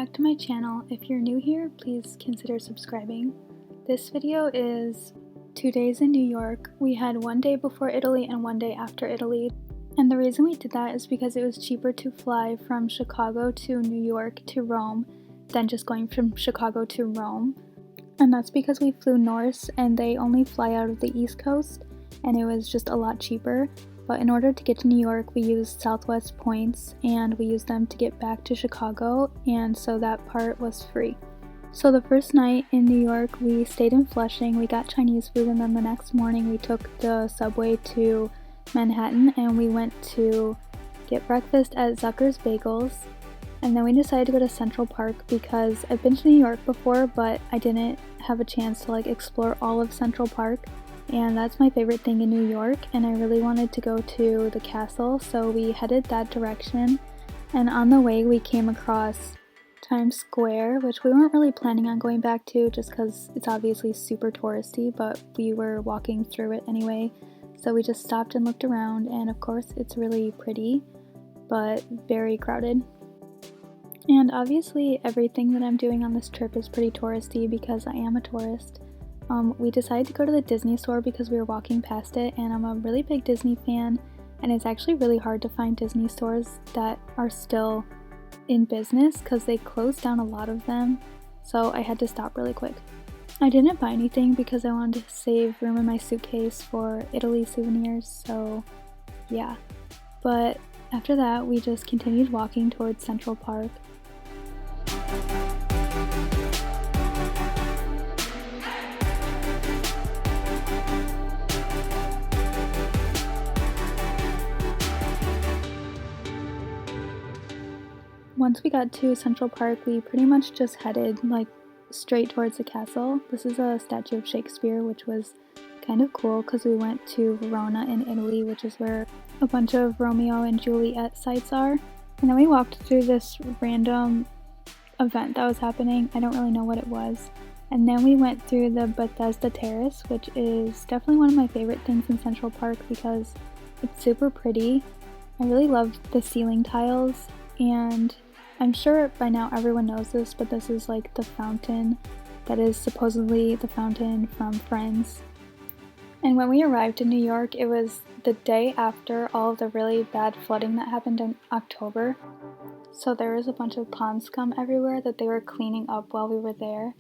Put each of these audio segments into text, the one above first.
back to my channel. If you're new here, please consider subscribing. This video is 2 days in New York. We had 1 day before Italy and 1 day after Italy. And the reason we did that is because it was cheaper to fly from Chicago to New York to Rome than just going from Chicago to Rome. And that's because we flew Norse and they only fly out of the East Coast and it was just a lot cheaper. But in order to get to New York, we used Southwest points and we used them to get back to Chicago, and so that part was free. So the first night in New York, we stayed in Flushing, we got Chinese food, and then the next morning we took the subway to Manhattan and we went to get breakfast at Zucker's Bagels. And then we decided to go to Central Park because I've been to New York before, but I didn't have a chance to explore all of Central Park. And that's my favorite thing in New York, and I really wanted to go to the castle, so we headed that direction. And on the way we came across Times Square, which we weren't really planning on going back to just because it's obviously super touristy, but we were walking through it anyway. So we just stopped and looked around, and of course it's really pretty, but very crowded. And obviously everything that I'm doing on this trip is pretty touristy because I am a tourist. We decided to go to the Disney store because we were walking past it, and I'm a really big Disney fan, and it's actually really hard to find Disney stores that are still in business because they closed down a lot of them, so I had to stop really quick. I didn't buy anything because I wanted to save room in my suitcase for Italy souvenirs, so yeah. But after that, we just continued walking towards Central Park. Once we got to Central Park, we pretty much just headed straight towards the castle. This is a statue of Shakespeare, which was kind of cool because we went to Verona in Italy, which is where a bunch of Romeo and Juliet sites are. And then we walked through this random event that was happening. I don't really know what it was. And then we went through the Bethesda Terrace, which is definitely one of my favorite things in Central Park because it's super pretty. I really love the ceiling tiles, and I'm sure by now everyone knows this, but this is the fountain that is supposedly the fountain from Friends. And when we arrived in New York, it was the day after all of the really bad flooding that happened in October. So there was a bunch of pond scum everywhere that they were cleaning up while we were there.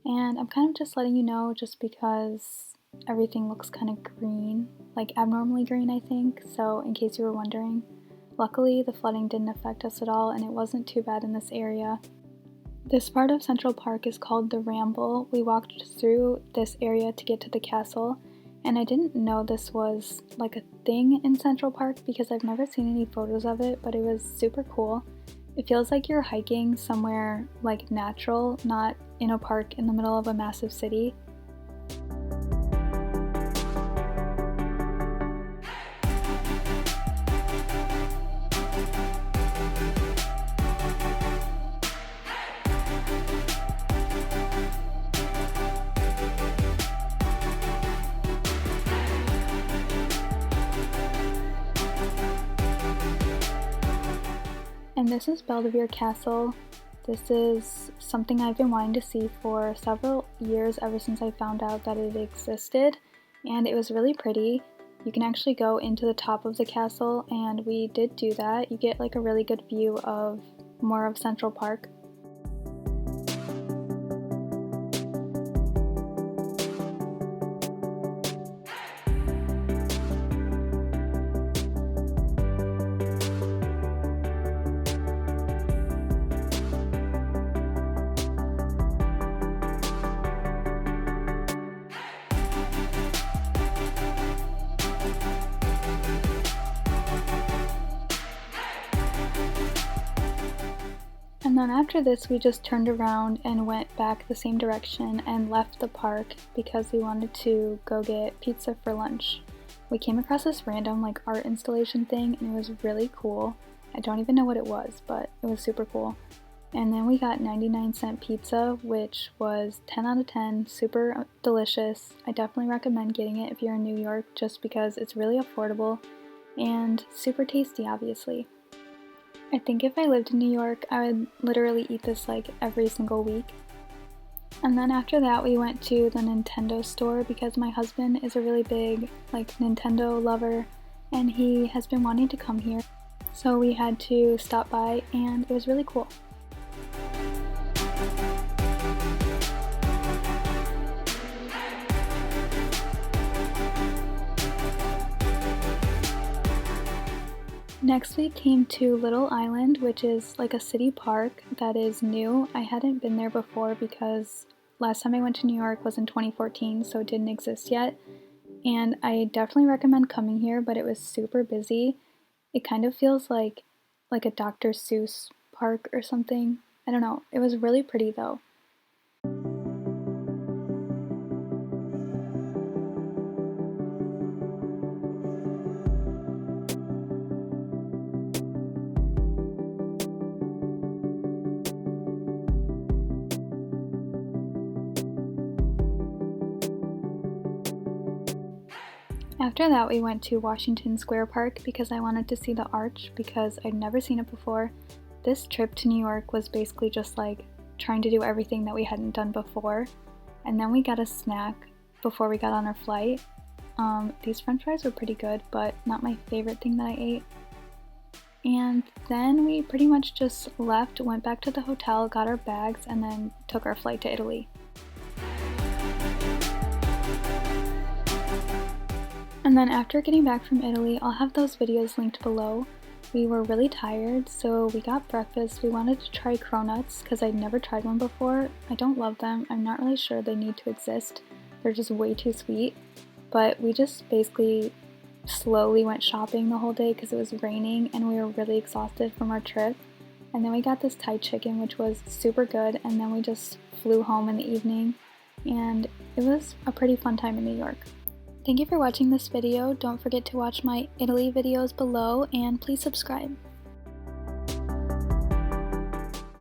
And I'm kind of just letting you know just because everything looks kind of green, abnormally green I think, so in case you were wondering. Luckily, the flooding didn't affect us at all, and it wasn't too bad in this area. This part of Central Park is called the Ramble. We walked through this area to get to the castle, and I didn't know this was a thing in Central Park because I've never seen any photos of it, but it was super cool. It feels like you're hiking somewhere natural, not in a park in the middle of a massive city. And this is Belvedere Castle. This is something I've been wanting to see for several years, ever since I found out that it existed, and it was really pretty. You can actually go into the top of the castle, and we did do that. You get a really good view of more of Central Park. And then after this, we just turned around and went back the same direction and left the park because we wanted to go get pizza for lunch. We came across this random art installation thing, and it was really cool. I don't even know what it was, but it was super cool. And then we got 99-cent pizza, which was 10 out of 10, super delicious. I definitely recommend getting it if you're in New York just because it's really affordable and super tasty, obviously. I think if I lived in New York, I would literally eat this like every single week. And then after that, we went to the Nintendo store because my husband is a really big like Nintendo lover and he has been wanting to come here. So we had to stop by and it was really cool. Next we came to Little Island, which is like a city park that is new. I hadn't been there before because last time I went to New York was in 2014, so it didn't exist yet. And I definitely recommend coming here, but it was super busy. It kind of feels like a Dr. Seuss park or something. I don't know. It was really pretty though. After that, we went to Washington Square Park because I wanted to see the arch because I'd never seen it before. This trip to New York was basically just like trying to do everything that we hadn't done before. And then we got a snack before we got on our flight. These french fries were pretty good, but not my favorite thing that I ate. And then we pretty much just left, went back to the hotel, got our bags, and then took our flight to Italy. And then after getting back from Italy, I'll have those videos linked below. We were really tired, so we got breakfast. We wanted to try cronuts because I'd never tried one before. I don't love them. I'm not really sure they need to exist. They're just way too sweet. But we just basically slowly went shopping the whole day because it was raining and we were really exhausted from our trip. And then we got this Thai chicken, which was super good, and then we just flew home in the evening. And it was a pretty fun time in New York. Thank you for watching this video. Don't forget to watch my Italy videos below and please subscribe.